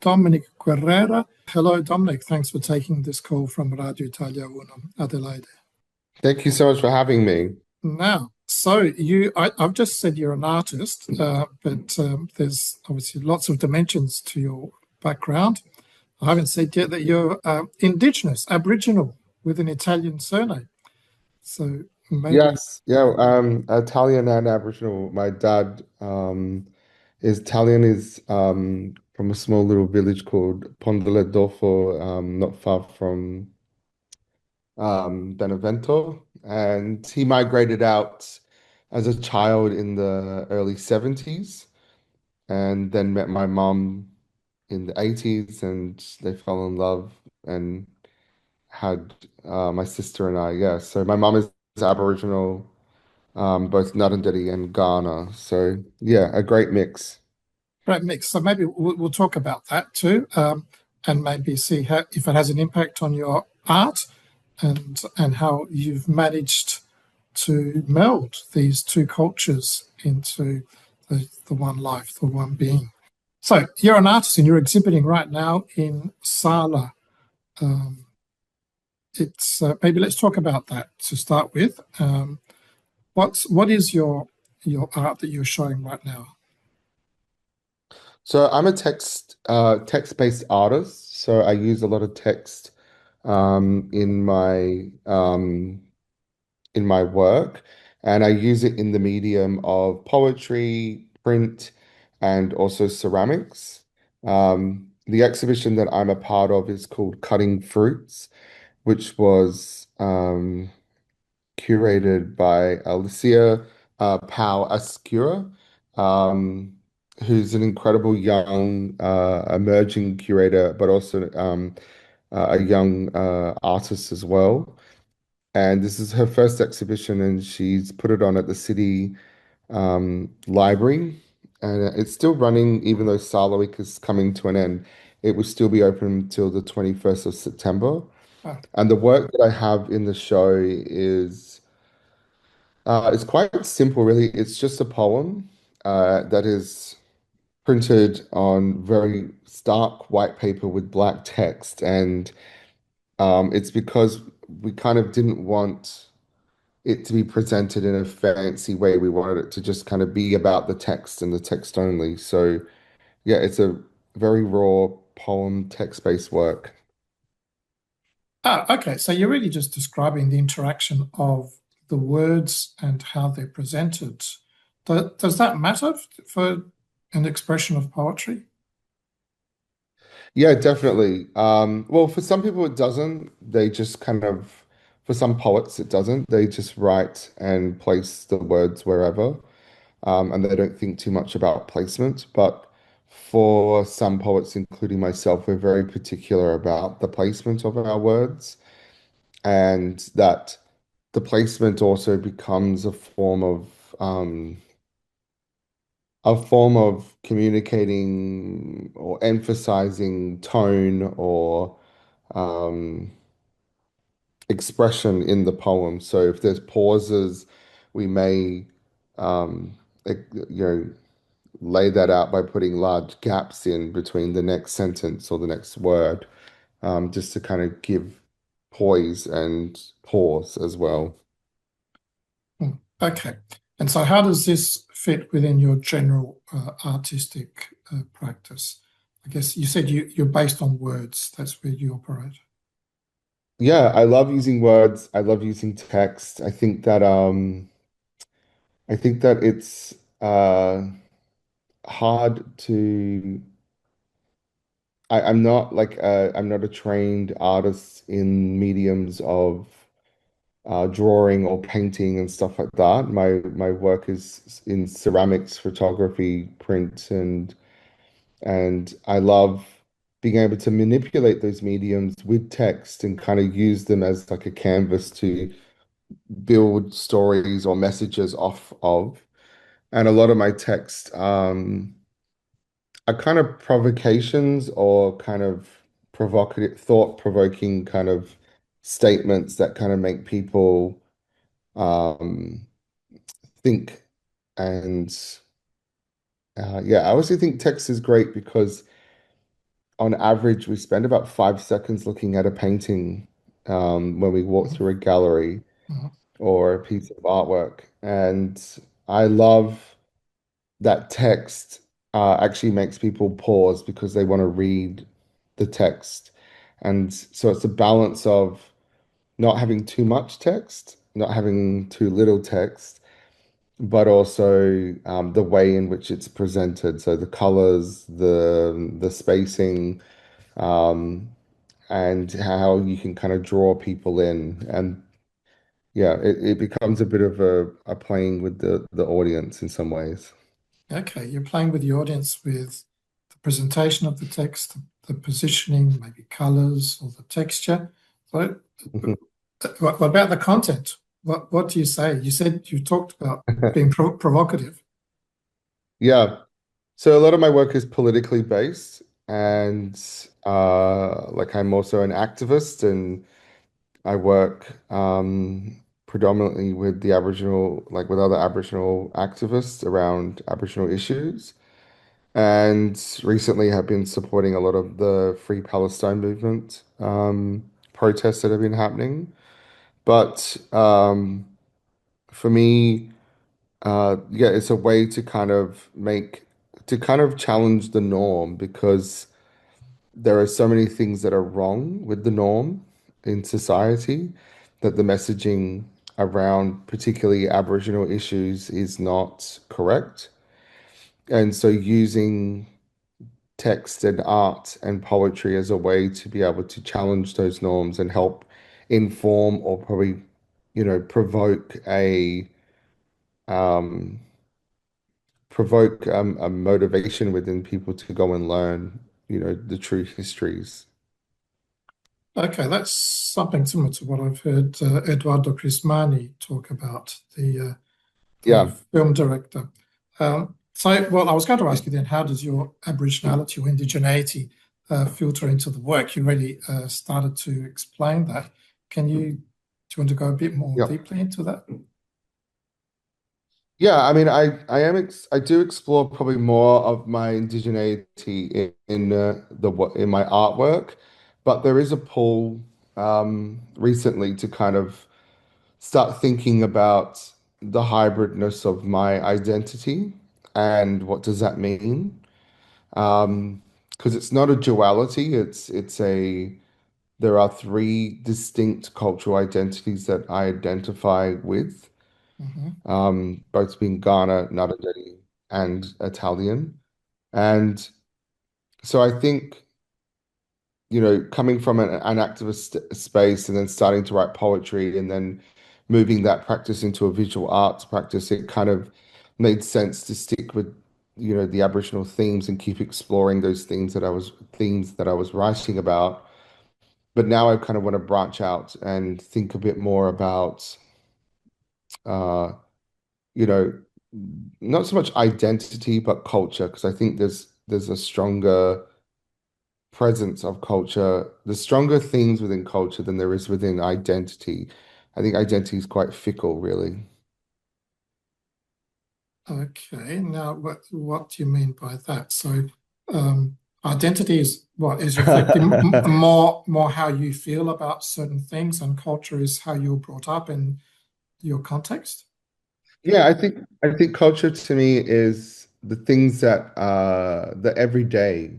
Dominic Guerrera. Hello, Dominic. Thanks for taking this call from Radio Italia Uno, Adelaide. Thank you so much for having me. Now, I've just said you're an artist, but there's obviously lots of dimensions to your background. I haven't said yet that you're Indigenous, Aboriginal, with an Italian surname. So maybe, Yes, yeah, Italian and Aboriginal. My dad is Italian, is from a small little village called Pondeledolfo, not far from Benevento, and he migrated out as a child in the early 70s and then met my mum in the 80s and they fell in love and had my sister and I, yeah. So my mum is Aboriginal, both Ngarrindjeri and Kaurna. So yeah, a great mix. great mix. So maybe we'll talk about that too, and maybe see if it has an impact on your art and how you've managed to meld these two cultures into the one life, the one being. So you're an artist and you're exhibiting right now in SALA. Um, it's maybe let's talk about that to start with. What is your art that you're showing right now? So I'm a text-based artist. So I use a lot of text um, in my um, in my work, and I use it in the medium of poetry, print, and also ceramics. The exhibition that I'm a part of is called Cutting Fruits, which was curated by Alicia Pau Ascura, um, who's an incredible young emerging curator, but also a young artist as well. And this is her first exhibition, and she's put it on at the City Library. And it's still running, even though Sala Week is coming to an end. It will still be open until the 21st of September. Oh, And the work that I have in the show is it's quite simple, really. It's just a poem that is printed on very stark white paper with black text. And it's because we kind of didn't want it to be presented in a fancy way. We wanted it to just kind of be about the text and the text only. So, yeah, it's a very raw poem, text-based work. okay. So you're really just describing the interaction of the words and how they're presented. Does that matter for an expression of poetry? Yeah, definitely. Well, for some people it doesn't. They just kind of, for some poets it doesn't. They just write and place the words wherever, and they don't think too much about placement. But for some poets, including myself, we're very particular about the placement of our words, and that the placement also becomes a form of communicating or emphasizing tone or um, expression in the poem. So if there's pauses, we may, you know, lay that out by putting large gaps in between the next sentence or the next word, just to kind of give poise and pause as well. Hmm. Okay. And so how does this fit within your general artistic practice? I guess you said you're based on words. That's where you operate. Yeah, I love using words. I love using text. I think that it's hard to I'm not a trained artist in mediums of drawing or painting and stuff like that. My work is in ceramics, photography, print, and I love being able to manipulate those mediums with text and kind of use them as like a canvas to build stories or messages off of. And a lot of my text are kind of provocations or kind of provocative, thought-provoking kind of statements that kind of make people um, think. And yeah, I also think text is great because on average, we spend about 5 seconds looking at a painting when we walk Mhm. through a gallery Mhm. or a piece of artwork. And I love that text actually makes people pause because they want to read the text. And so it's a balance of not having too much text, not having too little text, but also the way in which it's presented. So the colors, the spacing, um, and how you can kind of draw people in. And yeah, it becomes a bit of a playing with the audience in some ways. Okay, you're playing with the audience with the presentation of the text, the positioning, maybe colors or the texture. So, what about the content? What do you say? You said you talked about being provocative. Yeah. So a lot of my work is politically based, and like I'm also an activist, and I work predominantly with the Aboriginal, like with other Aboriginal activists around Aboriginal issues, and recently have been supporting a lot of the Free Palestine movement protests that have been happening. But for me, yeah, it's a way to kind of challenge the norm because there are so many things that are wrong with the norm in society that the messaging around particularly Aboriginal issues is not correct. And so using text and art and poetry as a way to be able to challenge those norms and help inform or probably, provoke um, a motivation within people to go and learn, the true histories. Okay, that's something similar to what I've heard Eduardo Crismani talk about, the Yeah. film director. Well, I was going to ask you then, how does your Aboriginality or indigeneity filter into the work? You really started to explain that. Do you want to go a bit more Yeah. deeply into that? Yeah, I mean, I do explore probably more of my indigeneity in my artwork, but there is a pull recently to kind of start thinking about the hybridness of my identity and what does that mean? Because it's not a duality, it's a there are three distinct cultural identities that I identify with, Hmm. both being Ghana, Ngarrindjeri, and Italian. And so I think, coming from an activist space and then starting to write poetry and then moving that practice into a visual arts practice, it kind of made sense to stick with, the Aboriginal themes and keep exploring those themes that I was writing about. But now I kind of want to branch out and think a bit more about, uh, you know, not so much identity, but culture, because I think there's a stronger presence of culture, there's stronger themes within culture than there is within identity. I think identity is quite fickle, really. Okay, now what do you mean by that? So, identity is what is reflecting more how you feel about certain things, and culture is how you're brought up in your context. Yeah, I think culture to me is the things that the everyday,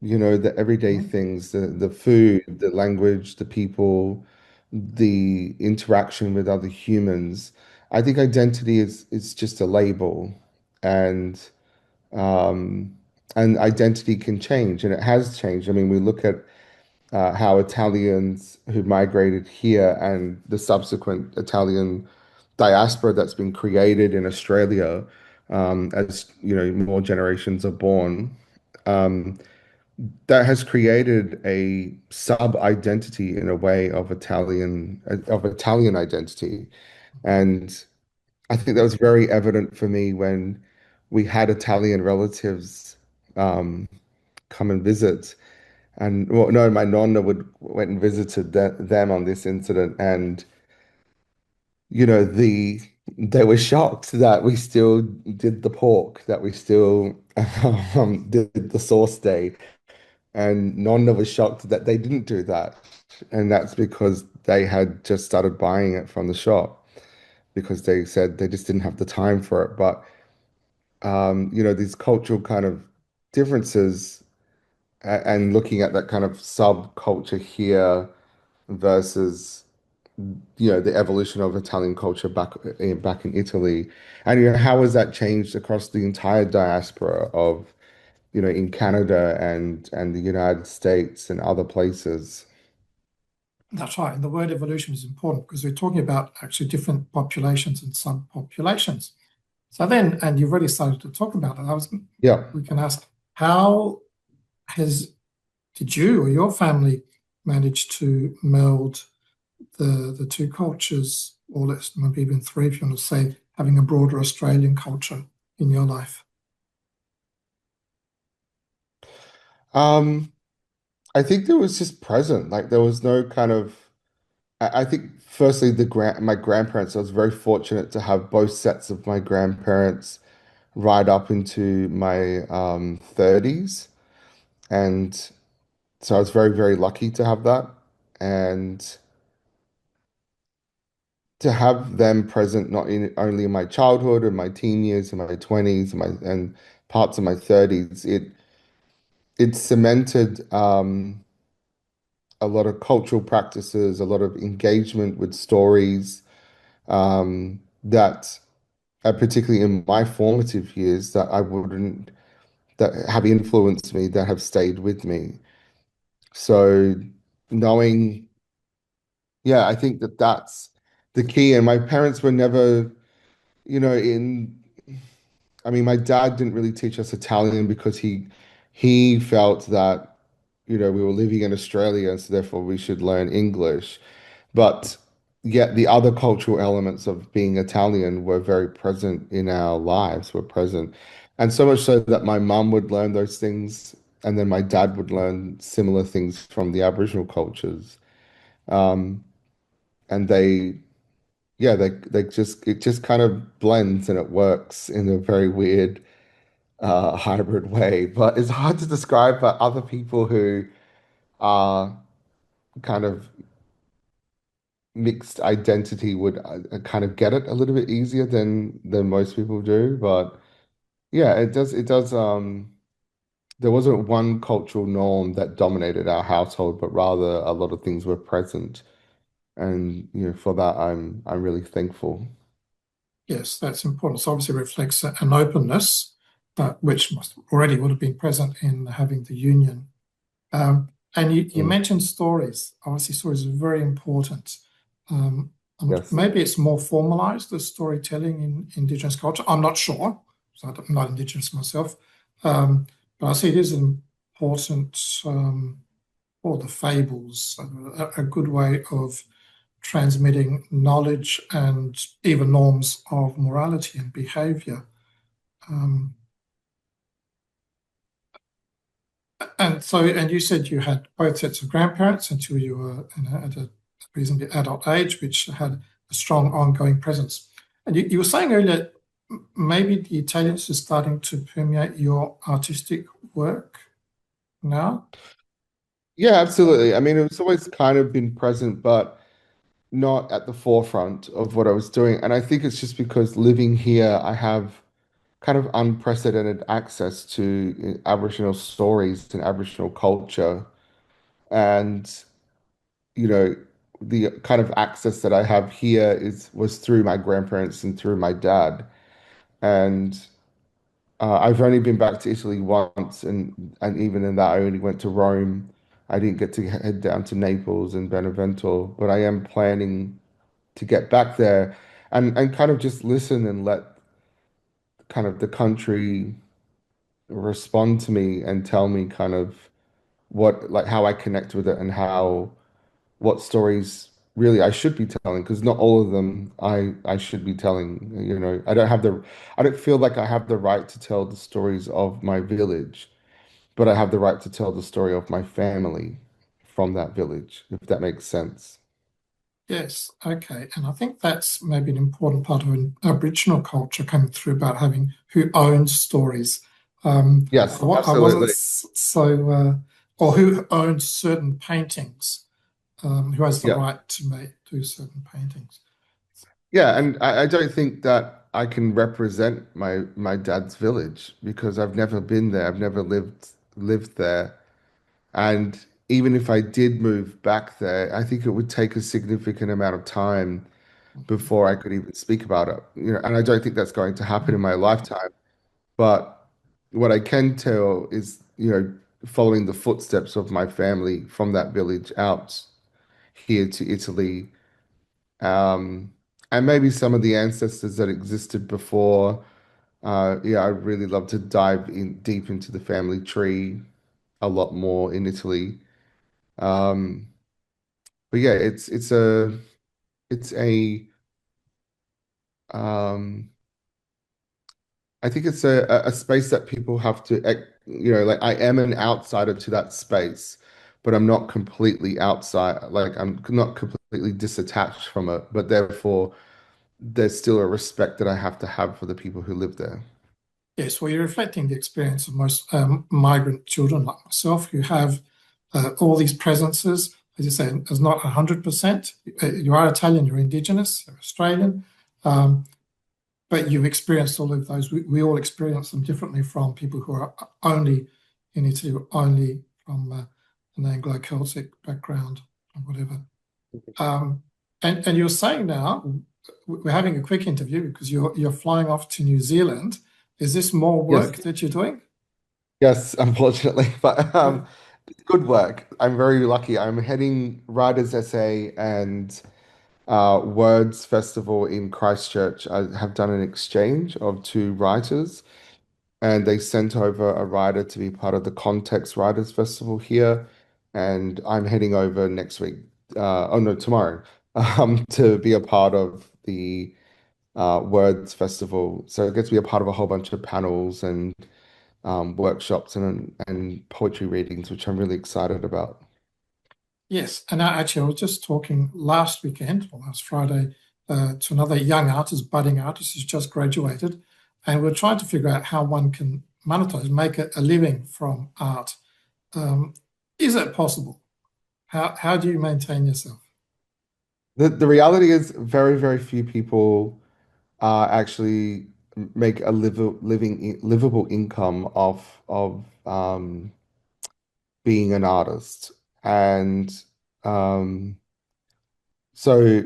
the everyday Mhm. things, the food, the language, the people, the interaction with other humans. I think identity is just a label, and um, and identity can change, and it has changed. I mean, we look at how Italians who migrated here and the subsequent Italian diaspora that's been created in Australia, as more generations are born. Um, that has created a sub-identity in a way of Italian identity. And I think that was very evident for me when we had Italian relatives um, come and visit. And well, no, my nonna went and visited them on this incident, and they were shocked that we still did the pork, that we still did the sauce day, And Nonna was shocked that they didn't do that. And that's because they had just started buying it from the shop because they said they just didn't have the time for it. But these cultural kind of differences and looking at that kind of subculture here versus the evolution of Italian culture back in Italy, and how has that changed across the entire diaspora of in Canada and the United States and other places. That's right. And the word evolution is important because we're talking about actually different populations and subpopulations. So then, and you've already started to talk about it. Yeah. We can ask, how has did you or your family manage to meld the two cultures, or let's maybe even three, if you want to say, having a broader Australian culture in your life? Um, I think there was just present, like there was no kind of. I think firstly my grandparents. I was very fortunate to have both sets of my grandparents right up into my 30s, and so I was very very lucky to have that, and to have them present not only in my childhood and my teen years and my 20s and parts of my 30s. It cemented a lot of cultural practices, a lot of engagement with stories that particularly in my formative years that I wouldn't that have influenced me, that have stayed with me. So knowing, yeah, I think that that's the key. And my parents were never, in I mean, my dad didn't really teach us Italian because he felt that, we were living in Australia, and so therefore we should learn English. But yet the other cultural elements of being Italian were very present in our lives, were present. And so much so that my mum would learn those things, and then my dad would learn similar things from the Aboriginal cultures. Um, and they just it just kind of blends and it works in a very weird hybrid way. But it's hard to describe for other people who are kind of mixed identity would kind of get it a little bit easier than most people do. But yeah, it does. There wasn't one cultural norm that dominated our household, but rather a lot of things were present. And for that I'm really thankful. Yes, that's important. So obviously reflects an openness, which already would have been present in having the union. And you Mm, mentioned stories. Obviously, stories are very important. Um, and yes. maybe it's more formalized, the storytelling in Indigenous culture. I'm not sure, so I'm not Indigenous myself. Um, but I see it is important, or the fables, a good way of transmitting knowledge and even norms of morality and behavior. Um, and you said you had both sets of grandparents until you were at a reasonably adult age, which had a strong ongoing presence. And you were saying earlier, maybe the Italians are starting to permeate your artistic work now. Yeah, absolutely. I mean, it's always kind of been present, but not at the forefront of what I was doing. And I think it's just because living here, I have kind of unprecedented access to Aboriginal stories and Aboriginal culture. And, you know, the kind of access that I have here was through my grandparents and through my dad. And I've only been back to Italy once, and even in that, I only went to Rome. I didn't get to head down to Naples and Benevento, but I am planning to get back there and kind of just listen and let kind of the country respond to me and tell me kind of like how I connect with it and what stories really I should be telling, because not all of them I should be telling. I don't feel like I have the right to tell the stories of my village, but I have the right to tell the story of my family from that village, if that makes sense. Yes, okay. And I think that's maybe an important part of an Aboriginal culture coming through about having who owns stories. Yes, I wasn't absolutely. so or who owns certain paintings, who has the Yeah. right to do certain paintings. Yeah, and I don't think that I can represent my dad's village because I've never been there. I've never lived there. And even if I did move back there, I think it would take a significant amount of time Mhm. before I could even speak about it. And I don't think that's going to happen in my lifetime. But what I can tell is, following the footsteps of my family from that village out here to Italy, um, and maybe some of the ancestors that existed before. Yeah, I'd really love to dive in deep into the family tree a lot more in Italy. Um, but yeah, it's a um, I think it's a space that people have to, like I am an outsider to that space, but I'm not completely outside. Like I'm not completely disattached from it, but therefore there's still a respect that I have to have for the people who live there. Yes, well, you're reflecting the experience of most migrant children like myself who have all these presences. As you say, it's not 100%. You are Italian, you're Indigenous, you're Australian, um, but you've experienced all of those. We all experience them differently from people who are only in Italy, or only from an Anglo-Celtic background or whatever. Um, and you're saying now, we're having a quick interview because you're flying off to New Zealand. Is this more Yes, work that you're doing? yes, unfortunately, but Yeah. good work. I'm very lucky. I'm heading Writer's Essay and Words Festival in Christchurch. I have done an exchange of two writers, and they sent over a writer to be part of the Context Writers Festival here. And I'm heading over next week. Oh no, tomorrow, to be a part of the Words Festival. So I get to be a part of a whole bunch of panels and workshops and poetry readings, which I'm really excited about. Yes, and actually, I was just talking last weekend, or last Friday, to another young artist, budding artist who's just graduated, and we're trying to figure out how one can monetize, make a living from art. Um, is it possible? How do you maintain yourself? The reality is very few people actually make a livable income off of being an artist. And um, so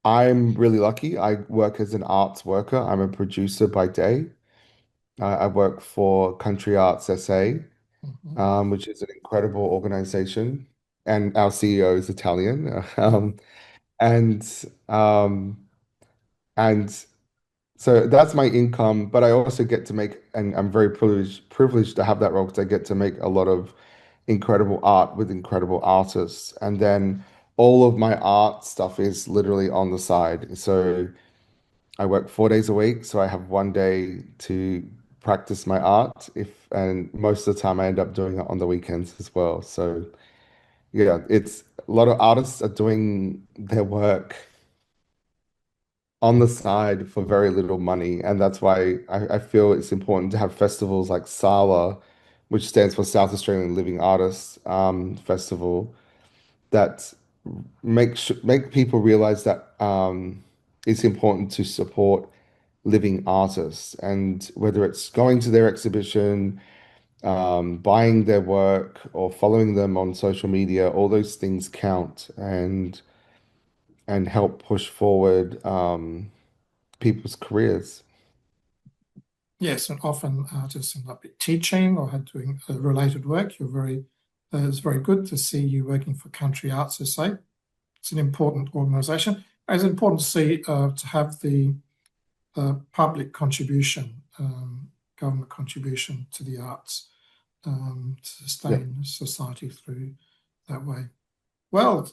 I'm really lucky. I work as an arts worker. I'm a producer by day. I work for Country Arts SA, Mhm. which is an incredible organization. And our CEO is Italian. And um, and so that's my income, but I also get to make, and I'm very privileged to have that role because I get to make a lot of incredible art with incredible artists. And then all of my art stuff is literally on the side. So I work 4 days a week, so I have one day to practice my art and most of the time I end up doing it on the weekends as well. So yeah, it's a lot of artists are doing their work on the side for very little money. And that's why I feel it's important to have festivals like SALA, which stands for South Australian Living Artists Festival, that make people realize that it's important to support living artists. And whether it's going to their exhibition, buying their work, or following them on social media, all those things count and help push forward people's careers. Yes, and often artists end up teaching or doing related work. It's very good to see you working for Country Arts SA. It's an important organisation. It's important to see to have the public contribution, government contribution to the arts, to Yeah. sustain society through that way. Well,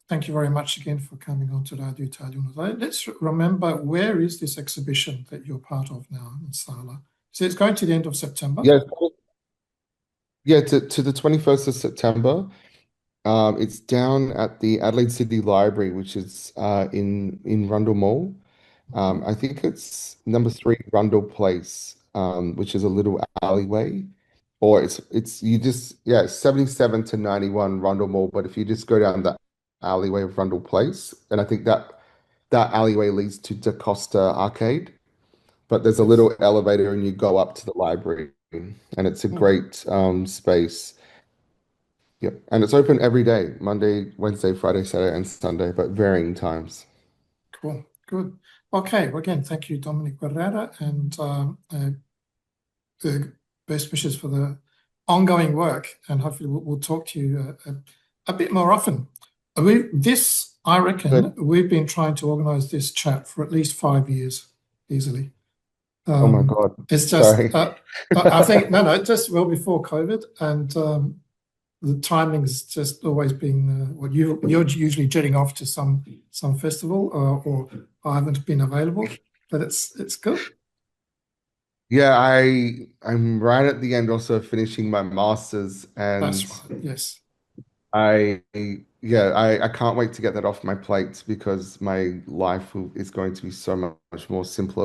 thank you very much again for coming on to Radio Italiano. Let's remember, where is this exhibition that you're part of now in Sala? So it's going to the end of September. Yeah, yeah, to the 21st of September. It's down at the Adelaide City Library, which is in Rundle Mall. Mhm. I think it's number 3 Rundle Place, which is a little alleyway. or it's you just yeah, it's 77 to 91 Rundle Mall. But if you just go down the alleyway of Rundle Place, and I think that alleyway leads to Da Costa Arcade. But there's a Yes. little elevator, and you go up to the library, and it's a Oh, great space. Yep, and it's open every day, Monday, Wednesday, Friday, Saturday, and Sunday, but varying times. cool. Good. Okay. Well, again, thank you, Dominic Guerrera, and the best wishes for the ongoing work. And hopefully, we'll talk to you a bit more often. I reckon, Good. we've been trying to organise this chat for at least 5 years, easily. Oh my Um, God. it's just, Sorry. I think, no, just well before COVID, and the timing's just always been you're usually jetting off to some festival, or I haven't been available, but it's good. Yeah, I'm right at the end also finishing my master's, That's and right. Yes. I yeah, I can't wait to get that off my plate because my life is going to be so much more simpler